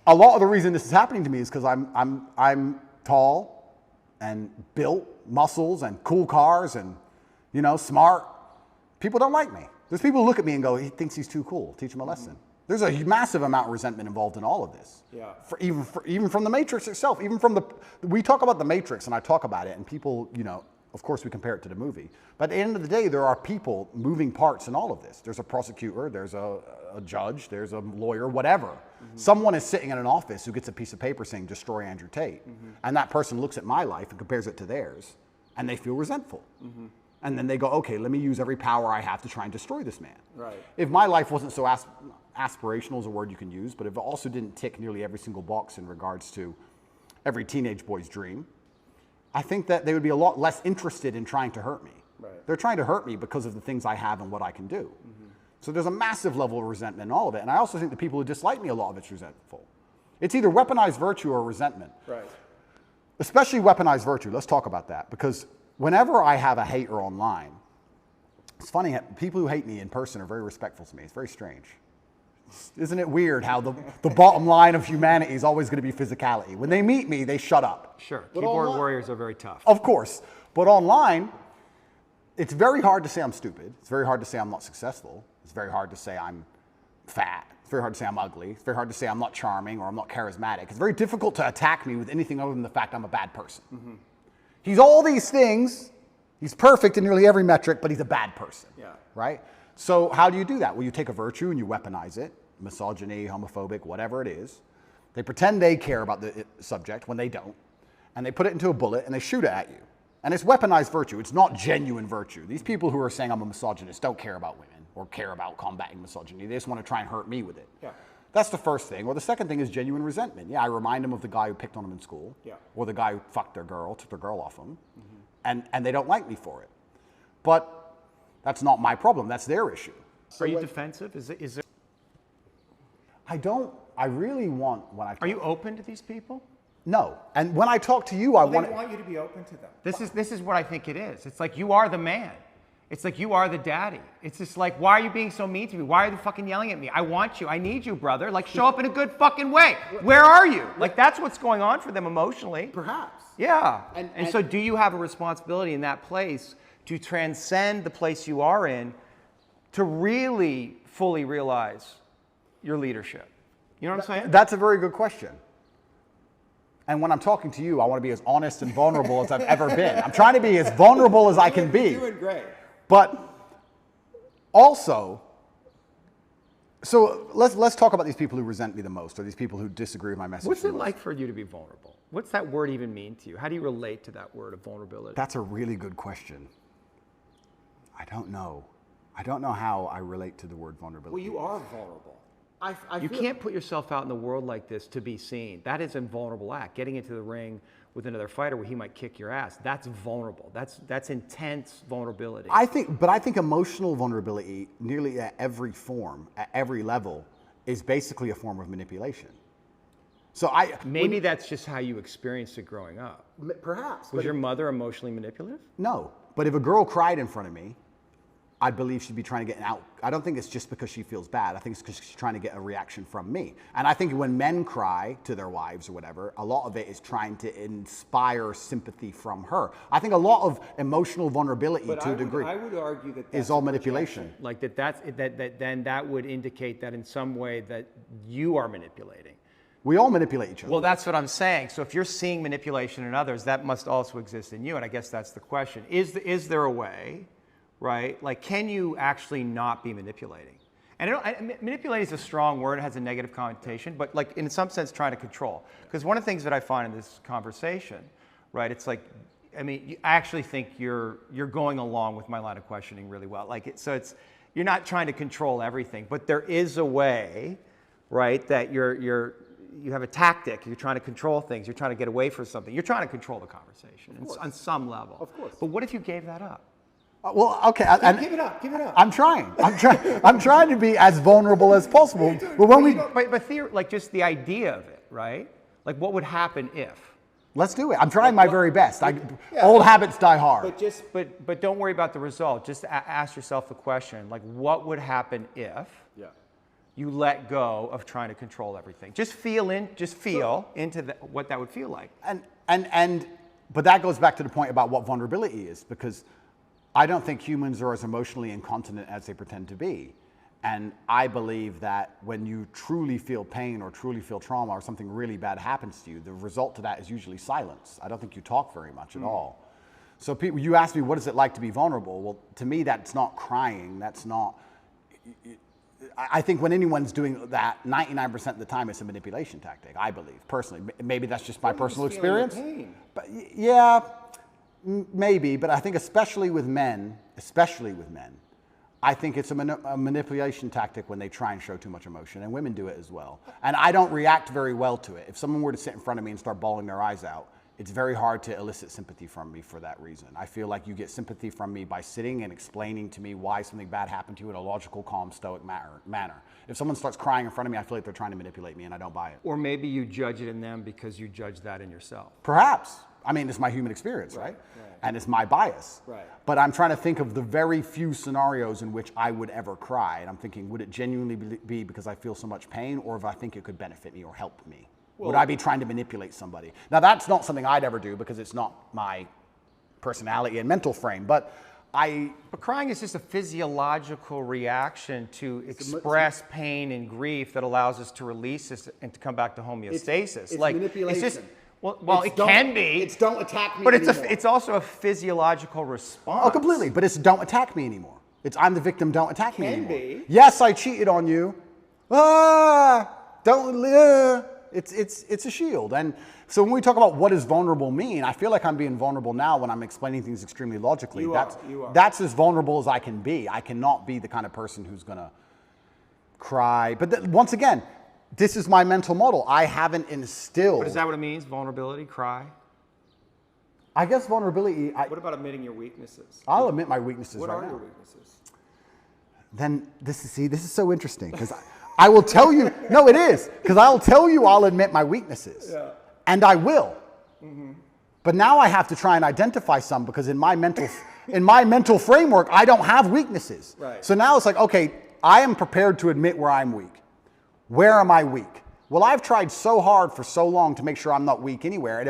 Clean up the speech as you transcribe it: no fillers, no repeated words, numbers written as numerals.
a lot of the reason this is happening to me is because I'm tall and built, muscles and cool cars and, you know, smart. People don't like me. There's people who look at me and go, he thinks he's too cool. Teach him a lesson. There's a massive amount of resentment involved in all of this. Yeah. Even from the Matrix itself, even from we talk about the Matrix and I talk about it and people, you know, of course we compare it to the movie. But at the end of the day, there are people, moving parts in all of this. There's a prosecutor, there's a judge, there's a lawyer, whatever. Someone is sitting in an office who gets a piece of paper saying, destroy Andrew Tate. And that person looks at my life and compares it to theirs and they feel resentful. And then they go, okay, let me use every power I have to try and destroy this man. Right. If my life wasn't so aspirational is a word you can use, but if it also didn't tick nearly every single box in regards to every teenage boy's dream, I think that they would be a lot less interested in trying to hurt me. Right. They're trying to hurt me because of the things I have and what I can do. So there's a massive level of resentment in all of it. And I also think the people who dislike me, a lot of it's resentful. It's either weaponized virtue or resentment. Right. Especially weaponized virtue. Let's talk about that. Because whenever I have a hater online, it's funny, people who hate me in person are very respectful to me. It's very strange. Isn't it weird how the bottom line of humanity is always going to be physicality? When they meet me, they shut up. Sure. But Keyboard warriors are very tough. Of course. But online, it's very hard to say I'm stupid. It's very hard to say I'm not successful. It's very hard to say I'm fat. It's very hard to say I'm ugly. It's very hard to say I'm not charming or I'm not charismatic. It's very difficult to attack me with anything other than the fact I'm a bad person. He's all these things. He's perfect in nearly every metric, but he's a bad person. Yeah. Right? So how do you do that? Well, you take a virtue and you weaponize it. Misogyny, homophobic, whatever it is. They pretend they care about the subject when they don't. And they put it into a bullet and they shoot it at you. And it's weaponized virtue. It's not genuine virtue. These people who are saying I'm a misogynist don't care about women or care about combating misogyny. They just want to try and hurt me with it. Yeah. That's the first thing. Or the second thing is genuine resentment. Yeah, I remind them of the guy who picked on them in school. Yeah. Or the guy who fucked their girl, took their girl off them. And they don't like me for it. But that's not my problem. That's their issue. Are you defensive? Is there? I really want when I talk. Are you open to these people? No. And when I talk to you, I They want you to be open to them. This is what I think it is. It's like you are the man. It's like you are the daddy. It's just like, why are you being so mean to me? Why are you fucking yelling at me? I want you. I need you, brother. Like, show up in a good fucking way. Where are you? Like, that's what's going on for them emotionally. Perhaps. Yeah. And so do you have a responsibility in that place to transcend the place you are in to really fully realize your leadership? You know what I'm saying? That's a very good question. And when I'm talking to you, I want to be as honest and vulnerable as I've ever been. I'm trying to be as vulnerable as I can be. You're doing great. But also, so let's talk about these people who resent me the most, or these people who disagree with my message. What's the it most. like for you to be vulnerable? What's that word even mean to you? How do you relate to that word of vulnerability? That's a really good question. I don't know. I don't know how I relate to the word vulnerability. Well, you are vulnerable. You can't put yourself out in the world like this to be seen. That is a vulnerable act. Getting into the ring with another fighter where he might kick your ass, that's vulnerable. That's intense vulnerability. I think emotional vulnerability, nearly at every form, at every level, is basically a form of manipulation. So maybe that's just how you experienced it growing up. Perhaps. Was your mother emotionally manipulative? No, but if a girl cried in front of me, I believe she'd be trying to get an out. I don't think it's just because she feels bad. I think it's because she's trying to get a reaction from me. And I think when men cry to their wives or whatever, a lot of it is trying to inspire sympathy from her. I think a lot of emotional vulnerability to a degree I would argue that is all manipulation. Like then that would indicate that in some way that you are manipulating. We all manipulate each other. Well, that's what I'm saying. So if you're seeing manipulation in others, that must also exist in you. And I guess that's the question. Is there a way, right? Like, can you actually not be manipulating? And manipulating is a strong word. It has a negative connotation, but like in some sense, trying to control. Because one of the things that I find in this conversation, right? It's like, I mean, I actually think you're going along with my line of questioning really well. You're not trying to control everything, but there is a way, right? That you have a tactic. You're trying to control things. You're trying to get away from something. You're trying to control the conversation on some level. Of course. But what if you gave that up? Well, okay. Give it up. Give it up. I'm trying. I'm trying to be as vulnerable as possible. But when like just the idea of it, right? Like what would happen if? Let's do it. I'm trying my very best. Old habits die hard. But don't worry about the result. Just ask yourself the question, like what would happen if you let go of trying to control everything. Just feel into what that would feel like. But that goes back to the point about what vulnerability is, because I don't think humans are as emotionally incontinent as they pretend to be. And I believe that when you truly feel pain or truly feel trauma or something really bad happens to you, the result to that is usually silence. I don't think you talk very much at all. So people, you ask me, what is it like to be vulnerable? Well, to me, that's not crying. That's not... I think when anyone's doing that, 99% of the time, it's a manipulation tactic, I believe, personally. Maybe that's just my personal experience. But yeah, maybe. But I think especially with men, I think it's a manipulation tactic when they try and show too much emotion, and women do it as well. And I don't react very well to it. If someone were to sit in front of me and start bawling their eyes out, it's very hard to elicit sympathy from me for that reason. I feel like you get sympathy from me by sitting and explaining to me why something bad happened to you in a logical, calm, stoic manner. If someone starts crying in front of me, I feel like they're trying to manipulate me, and I don't buy it. Or maybe you judge it in them because you judge that in yourself. Perhaps. I mean, it's my human experience, right? And it's my bias. Right. But I'm trying to think of the very few scenarios in which I would ever cry. And I'm thinking, would it genuinely be because I feel so much pain, or if I think it could benefit me or help me? Would I be trying to manipulate somebody? Now, that's not something I'd ever do because it's not my personality and mental frame. But crying is just a physiological reaction to express pain and grief that allows us to release this and to come back to homeostasis. It's manipulation. It's just, well, it can be. It's don't attack me but anymore. It's also a physiological response. Oh, completely. But it's don't attack me anymore. It's I'm the victim, don't attack me anymore. Can be. Yes, I cheated on you. It's a shield. And so when we talk about what does vulnerable mean, I feel like I'm being vulnerable now when I'm explaining things extremely logically. You are. That's as vulnerable as I can be. I cannot be the kind of person who's going to cry. But once again, this is my mental model. I haven't instilled. But is that what it means? Vulnerability, cry? I guess vulnerability. What about admitting your weaknesses? I'll admit my weaknesses What right are now. your weaknesses? Then this is so interesting because I will tell you. No, it is because I'll tell you. I'll admit my weaknesses, and I will. But now I have to try and identify some because in my mental framework, I don't have weaknesses. Right. So now it's like, okay, I am prepared to admit where I'm weak. Where am I weak? Well, I've tried so hard for so long to make sure I'm not weak anywhere. And